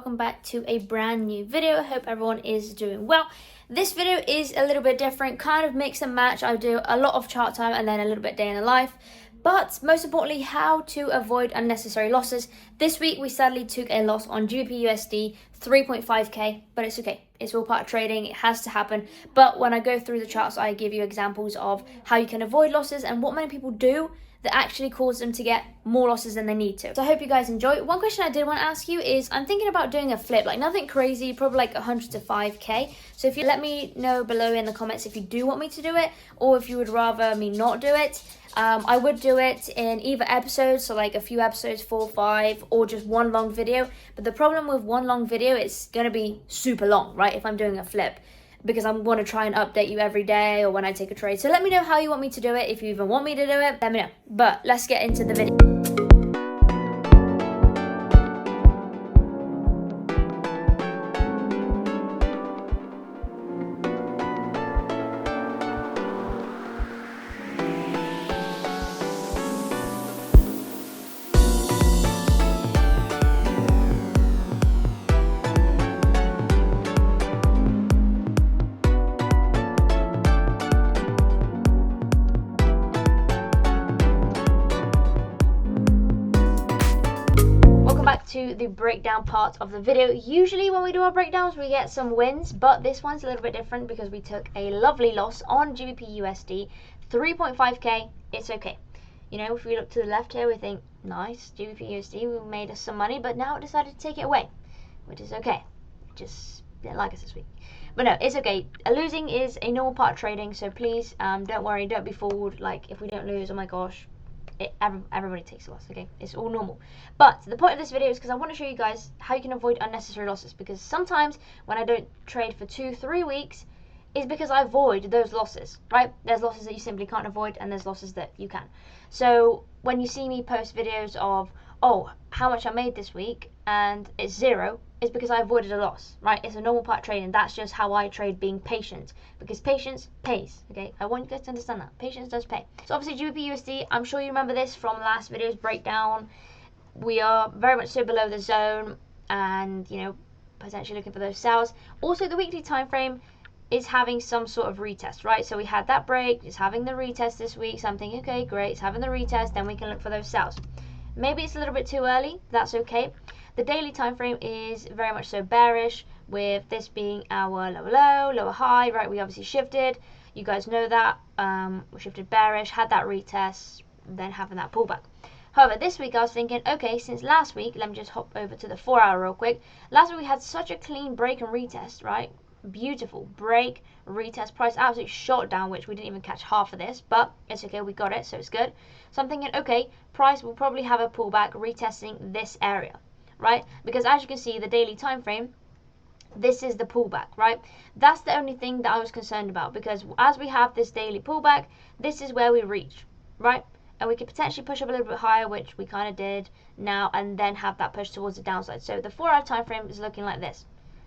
welcome back to a brand new video. I hope everyone is doing well. This video is a little bit different, kind of mix and match. I do a lot of chart time and then a little bit day in the life, but most importantly, how to avoid unnecessary losses. This week we sadly took a loss on GBP/USD 3.5k, but it's okay. It's all part of trading. It has to happen. But when I go through the charts, I give you examples of how you can avoid losses and what many people do that actually cause them to get more losses than they need to. So I hope you guys enjoy. One question I did want to ask you is, I'm thinking about doing a flip, like nothing crazy, probably like 100 to 5k. So if you let me know below in the comments if you do want me to do it, or if you would rather me not do it. I would do it in either episodes, so like a few episodes, 4 or 5, or just one long video. But the problem with one long video, it's gonna be super long, right? If I'm doing a flip, because I'm going to try and update you every day or when I take a trade. So let me know how you want me to do it. If you even want me to do it, let me know. But let's get into the video. To the breakdown part of the video. Usually when we do our breakdowns we get some wins, but this one's a little bit different because we took a lovely loss on GBP/USD 3.5k. It's okay, you know, if we look to the left here we think nice, GBP/USD, we made us some money, but now it decided to take it away, which is okay. Just didn't like us this week, but no, it's okay. Losing is a normal part of trading, so please don't worry, don't be fooled. Like, if we don't lose, oh my gosh, everybody takes a loss, okay? It's all normal. But the point of this video is because I want to show you guys how you can avoid unnecessary losses, because sometimes when I don't trade for 2-3 weeks is because I avoid those losses, right? There's losses that you simply can't avoid and there's losses that you can. So when you see me post videos of, oh, how much I made this week and it's 0, it's because I avoided a loss, right? It's a normal part of trading. That's just how I trade, being patient, because patience pays, okay? I want you guys to understand that. Patience does pay. So obviously GBP/USD, I'm sure you remember this from last video's breakdown. We are very much so below the zone and, you know, potentially looking for those sells. Also, the weekly time frame is having some sort of retest, right? So we had that break, it's having the retest this week. So I'm thinking, okay, great, it's having the retest, then we can look for those sells. Maybe it's a little bit too early, that's okay. The daily time frame is very much so bearish, with this being our lower low, lower high, right? We obviously shifted, you guys know that. We shifted bearish, had that retest, then having that pullback. However, this week I was thinking, okay, since last week, let me just hop over to the 4 hour real quick. Last week we had such a clean break and retest, right? Beautiful break, retest, price absolutely shot down, which we didn't even catch half of this, but it's okay, we got it, so it's good. So I'm thinking, okay, price will probably have a pullback retesting this area, right? Because as you can see, the daily time frame, this is the pullback, right? That's the only thing that I was concerned about, because as we have this daily pullback, this is where we reach, right? And we could potentially push up a little bit higher, which we kind of did now, and then have that push towards the downside. So the 4 hour time frame is looking like this.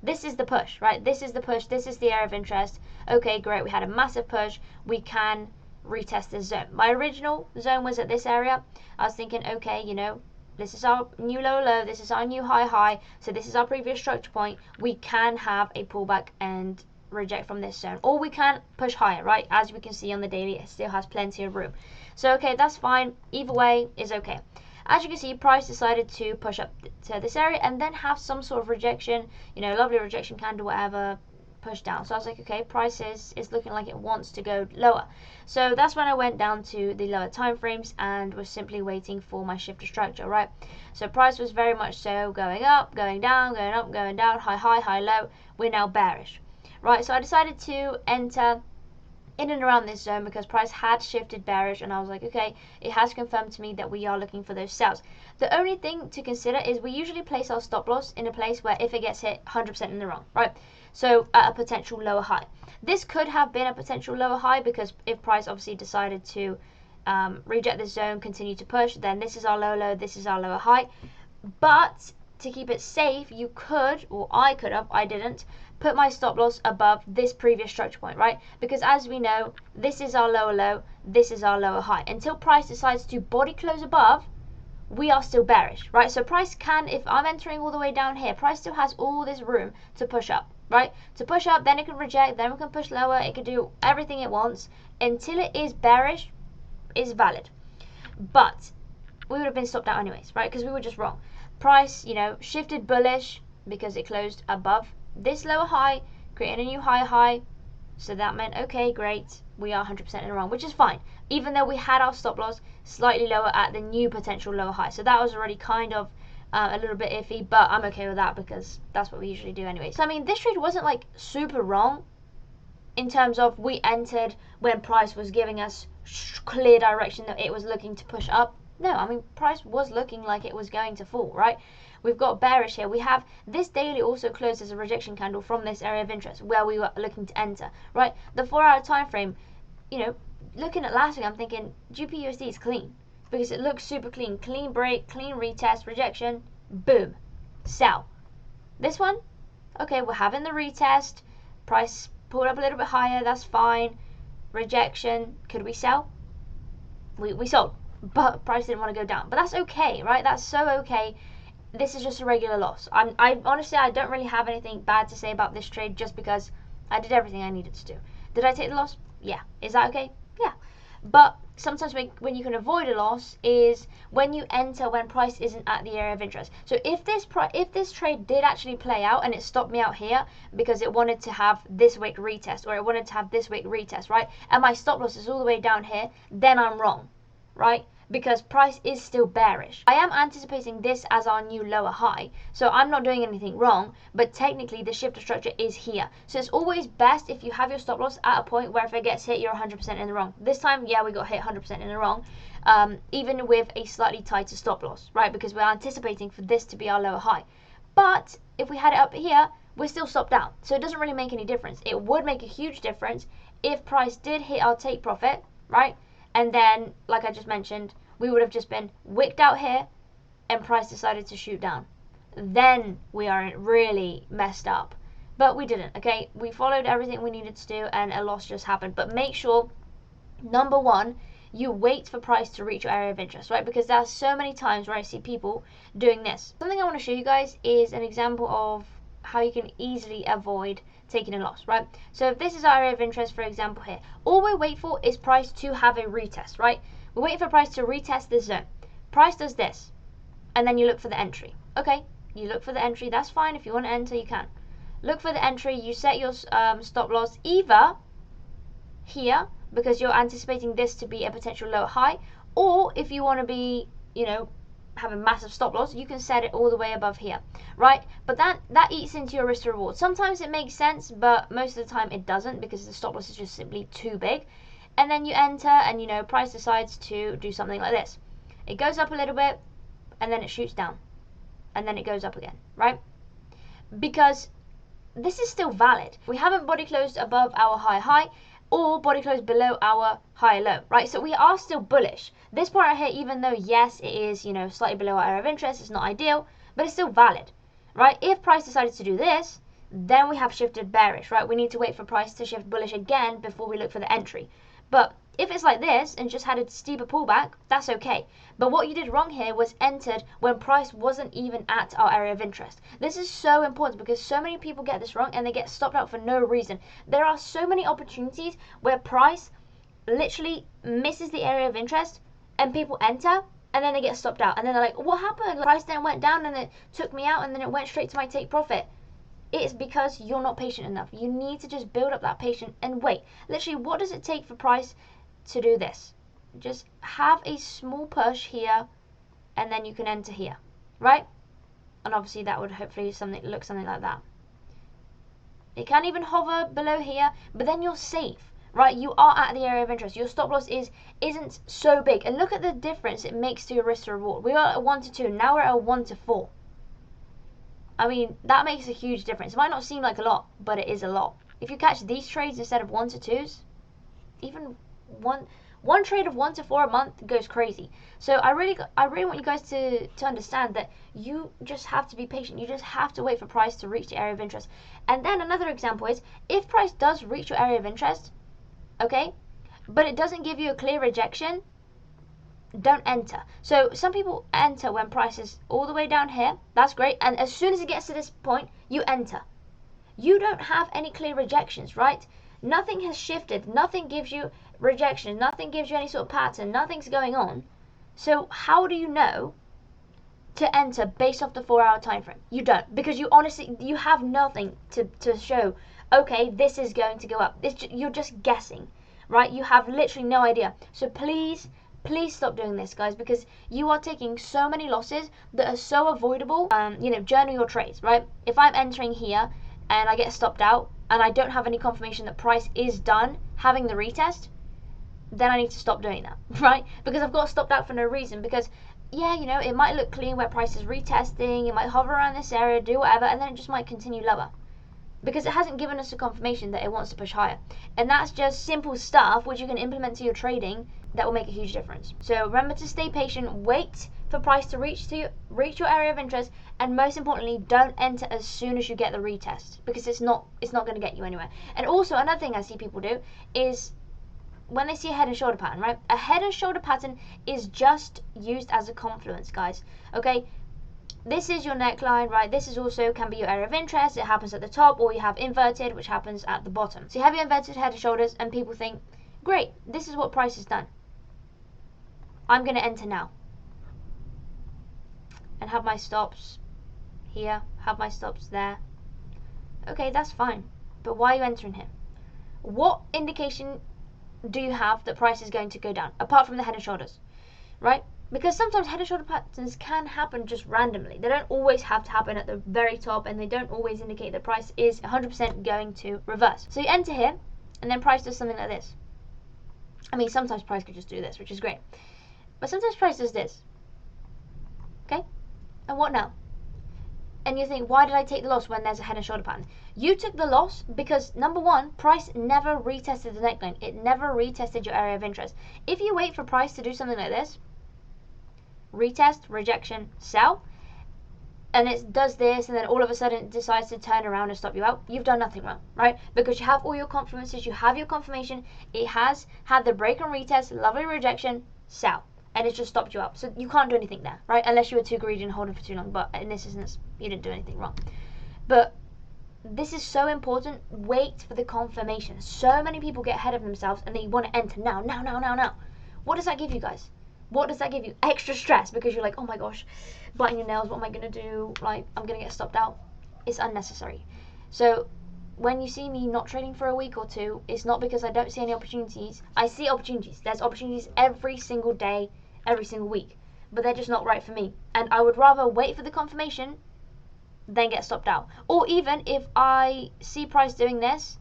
This is the push, right? This is the push. This is the area of interest. Okay, great. We had a massive push. We can retest this zone. My original zone was at this area. I was thinking, okay, you know, this is our new low low. This is our new high high. So this is our previous structure point. We can have a pullback and reject from this zone, or we can push higher, right? As we can see on the daily, it still has plenty of room. So okay, that's fine. Either way is okay. As you can see, price decided to push up to this area and then have some sort of rejection, you know, lovely rejection candle, whatever, push down. So I was like, okay, price is looking like it wants to go lower. So that's when I went down to the lower time frames and was simply waiting for my shift to structure, right? So price was very much so going up, going down, going up, going down, high, high, high, low. We're now bearish, right? So I decided to enter in and around this zone because price had shifted bearish, and I was like, okay, it has confirmed to me that we are looking for those sells. The only thing to consider is we usually place our stop loss in a place where if it gets hit 100% in the wrong, right? So at a potential lower high. This could have been a potential lower high, because if price obviously decided to reject this zone, continue to push, then this is our low low, this is our lower high. But to keep it safe, you could, or I could have, I didn't, put my stop loss above this previous structure point, right? Because as we know, this is our lower low, this is our lower high. Until price decides to body close above, we are still bearish, right? So price can, if I'm entering all the way down here, price still has all this room to push up, right? To push up, then it can reject, then we can push lower, it can do everything it wants until it is bearish, is valid. But we would have been stopped out anyways, right? Because we were just wrong. Price, you know, shifted bullish because it closed above this lower high, creating a new high. So that meant, okay, great, we are 100% in the wrong, which is fine. Even though we had our stop loss slightly lower at the new potential lower high. So that was already kind of a little bit iffy, but I'm okay with that because that's what we usually do anyway. So I mean, this trade wasn't like super wrong in terms of we entered when price was giving us clear direction that it was looking to push up. No, I mean, price was looking like it was going to fall, right? We've got bearish here. We have this daily also closed as a rejection candle from this area of interest where we were looking to enter, right? The 4-hour time frame, you know, looking at last week, I'm thinking GBPUSD is clean because it looks super clean. Clean break, clean retest, rejection, boom, sell. This one, okay, we're having the retest. Price pulled up a little bit higher, that's fine. Rejection, could we sell? We sold, but price didn't want to go down. But that's okay, right? That's so okay. This is just a regular loss. I honestly, I don't really have anything bad to say about this trade just because I did everything I needed to do. Did I take the loss? Yeah. Is that okay? Yeah. But sometimes when you can avoid a loss is when you enter when price isn't at the area of interest. So if this trade did actually play out and it stopped me out here because it wanted to have this wick retest or it wanted to have this wick retest, right? And my stop loss is all the way down here, then I'm wrong, right? Because price is still bearish. I am anticipating this as our new lower high, so I'm not doing anything wrong, but technically the shifter structure is here. So it's always best if you have your stop loss at a point where if it gets hit, you're 100% in the wrong. This time, yeah, we got hit 100% in the wrong, even with a slightly tighter stop loss, right? Because we're anticipating for this to be our lower high. But if we had it up here, we're still stopped out. So it doesn't really make any difference. It would make a huge difference if price did hit our take profit, right? And then, like I just mentioned, we would have just been wicked out here and price decided to shoot down. Then we are really messed up. But we didn't, okay? We followed everything we needed to do and a loss just happened. But make sure, number one, you wait for price to reach your area of interest, right? Because there's so many times where I see people doing this. Something I want to show you guys is an example of how you can easily avoid taking a loss, right? So if this is our area of interest, for example here, all we wait for is price to have a retest, right? We're waiting for price to retest this zone. Price does this, and then you look for the entry. Okay, you look for the entry, that's fine. If you want to enter, you can. Look for the entry, you set your stop loss either here, because you're anticipating this to be a potential lower high, or if you want to be, you know, have a massive stop loss, you can set it all the way above here, right? But that eats into your risk to reward. Sometimes it makes sense, but most of the time it doesn't because the stop loss is just simply too big. And then you enter and, you know, price decides to do something like this. It goes up a little bit and then it shoots down and then it goes up again, right? Because this is still valid. We haven't body closed above our high or body closed below our high low, right? So we are still bullish. This point right here, even though yes, it is, you know, slightly below our area of interest, it's not ideal, but it's still valid, right? If price decided to do this, then we have shifted bearish, right? We need to wait for price to shift bullish again before we look for the entry. But if it's like this and just had a steeper pullback, that's okay. But what you did wrong here was entered when price wasn't even at our area of interest. This is so important because so many people get this wrong and they get stopped out for no reason. There are so many opportunities where price literally misses the area of interest and people enter and then they get stopped out. And then they're like, what happened? The price then went down and it took me out and then it went straight to my take profit. It's because you're not patient enough. You need to just build up that patience and wait. Literally, what does it take for price to do this? Just have a small push here and then you can enter here, right? And obviously that would hopefully look something like that. It can even hover below here, but then you're safe, right? You are at the area of interest. Your stop loss isn't so big. And look at the difference it makes to your risk to reward. We are at 1 to 2, now we're at 1 to 4. I mean, that makes a huge difference. It might not seem like a lot, but it is a lot. If you catch these trades instead of 1 to 2s, even one trade of 1 to 4 a month goes crazy. So I really want you guys to understand that you just have to be patient. You just have to wait for price to reach the area of interest. And then another example is, if price does reach your area of interest, okay, but it doesn't give you a clear rejection, don't enter. So some people enter when price is all the way down here. That's great. And as soon as it gets to this point, you enter. You don't have any clear rejections, right? Nothing has shifted. Nothing gives you rejection. Nothing gives you any sort of pattern. Nothing's going on. So how do you know to enter based off the 4-hour time frame? You don't, because you honestly, you have nothing to show, okay, this is going to go up. You're just guessing, right? You have literally no idea. So please stop doing this, guys, because you are taking so many losses that are so avoidable. Journal your trades, right? If I'm entering here and I get stopped out and I don't have any confirmation that price is done having the retest, then I need to stop doing that, right? Because I've got stopped out for no reason. Because yeah, it might look clean where price is retesting, it might hover around this area, do whatever, and then it just might continue lower. Because it hasn't given us a confirmation that it wants to push higher. And that's just simple stuff which you can implement to your trading that will make a huge difference. So remember to stay patient, wait for price to reach your area of interest, and most importantly, don't enter as soon as you get the retest, because it's not going to get you anywhere. And also another thing I see people do is when they see a head and shoulder pattern, right? A head and shoulder pattern is just used as a confluence, guys. Okay, this is your neckline, right? This is also can be your area of interest. It happens at the top, or you have inverted, which happens at the bottom. So you have your inverted head and shoulders, and people think, great, this is what price has done. I'm going to enter now and have my stops here, have my stops there. Okay, that's fine, but why are you entering here? What indication do you have that price is going to go down, apart from the head and shoulders, right? Because sometimes head and shoulder patterns can happen just randomly. They don't always have to happen at the very top, and they don't always indicate that price is 100% going to reverse. So you enter here, and then price does something like this. I mean, sometimes price could just do this, which is great. But sometimes price does this. Okay? And what now? And you think, why did I take the loss when there's a head and shoulder pattern? You took the loss because, number one, price never retested the neckline. It never retested your area of interest. If you wait for price to do something like this, retest, rejection, sell, and it does this, and then all of a sudden it decides to turn around and stop you out, you've done nothing wrong, right? Because you have all your confluences, you have your confirmation, it has had the break and retest, lovely rejection, sell. And it's just stopped you out. So you can't do anything there, right? Unless you were too greedy and holding for too long. But in this instance, you didn't do anything wrong. But this is so important. Wait for the confirmation. So many people get ahead of themselves and they want to enter now. What does that give you, guys? What does that give you? Extra stress, because you're like, oh my gosh, biting your nails, what am I going to do? Like, I'm going to get stopped out. It's unnecessary. So when you see me not trading for a week or two, it's not because I don't see any opportunities. I see opportunities. There's opportunities every single day, every single week, but they're just not right for me. And I would rather wait for the confirmation than get stopped out. Or even if I see price doing this,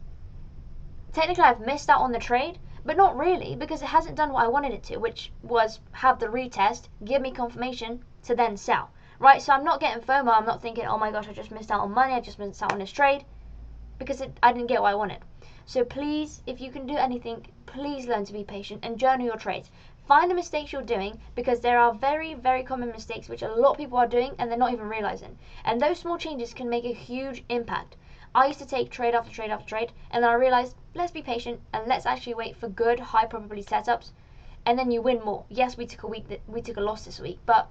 technically I've missed out on the trade, but not really, because it hasn't done what I wanted it to, which was have the retest, give me confirmation to then sell, right? So I'm not getting FOMO. I'm not thinking, oh my gosh, I just missed out on money, I just missed out on this trade, because I didn't get what I wanted. So please, if you can do anything, please learn to be patient and journal your trades. Find the mistakes you're doing, because there are very, very common mistakes which a lot of people are doing and they're not even realizing. And those small changes can make a huge impact. I used to take trade after trade after trade, and then I realized, let's be patient and let's actually wait for good, high probability setups, and then you win more. Yes, we took a loss this week, but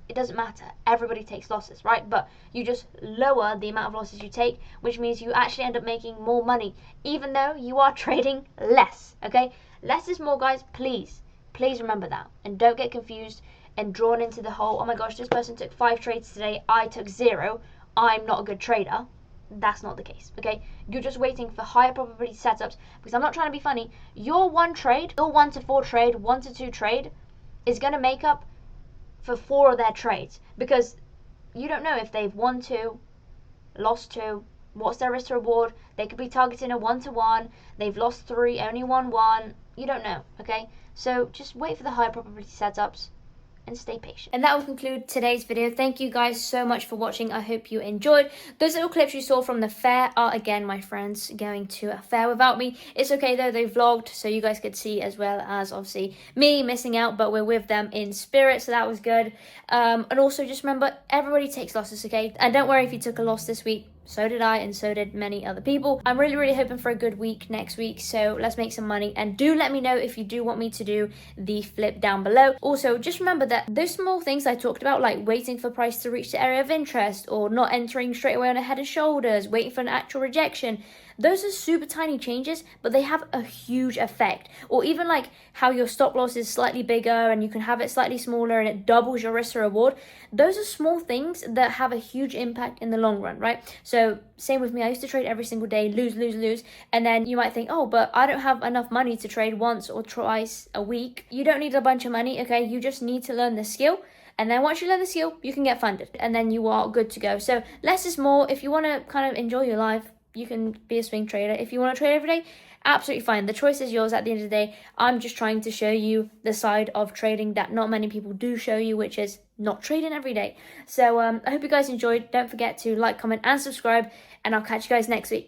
it doesn't matter. Everybody takes losses, right? But you just lower the amount of losses you take, which means you actually end up making more money, even though you are trading less, okay? Less is more, guys, please. Please remember that, and don't get confused and drawn into the whole, oh my gosh, this person took 5 trades today, I took 0, I'm not a good trader. That's not the case, okay? You're just waiting for higher probability setups, because I'm not trying to be funny. Your 1 trade, your 1 to 4 trade, 1 to 2 trade is going to make up for 4 of their trades, because you don't know if they've won 2, lost 2, what's their risk to reward. They could be targeting a 1-to-1, they've lost 3, only won 1. You don't know, okay? So just wait for the higher probability setups and stay patient. And that will conclude today's video. Thank you guys so much for watching. I hope you enjoyed. Those little clips you saw from the fair are, again, my friends going to a fair without me. It's okay though, they vlogged, so you guys could see, as well as obviously me missing out, but we're with them in spirit, so that was good. And also just remember, everybody takes losses, okay? And don't worry if you took a loss this week. So did I, and so did many other people. I'm really hoping for a good week next week, so let's make some money. And do let me know if you do want me to do the flip down below. Also, just remember that those small things I talked about, like waiting for price to reach the area of interest, or not entering straight away on a head and shoulders, waiting for an actual rejection, those are super tiny changes, but they have a huge effect. Or even like how your stop loss is slightly bigger and you can have it slightly smaller and it doubles your risk to reward. Those are small things that have a huge impact in the long run, right? So same with me, I used to trade every single day, lose. And then you might think, oh, but I don't have enough money to trade once or twice a week. You don't need a bunch of money, okay? You just need to learn the skill. And then once you learn the skill, you can get funded. And then you are good to go. So less is more. If you want to kind of enjoy your life, you can be a swing trader. If you want to trade every day, absolutely fine. The choice is yours at the end of the day. I'm just trying to show you the side of trading that not many people do show you, which is not trading every day. So I hope you guys enjoyed. Don't forget to like, comment, and subscribe. And I'll catch you guys next week.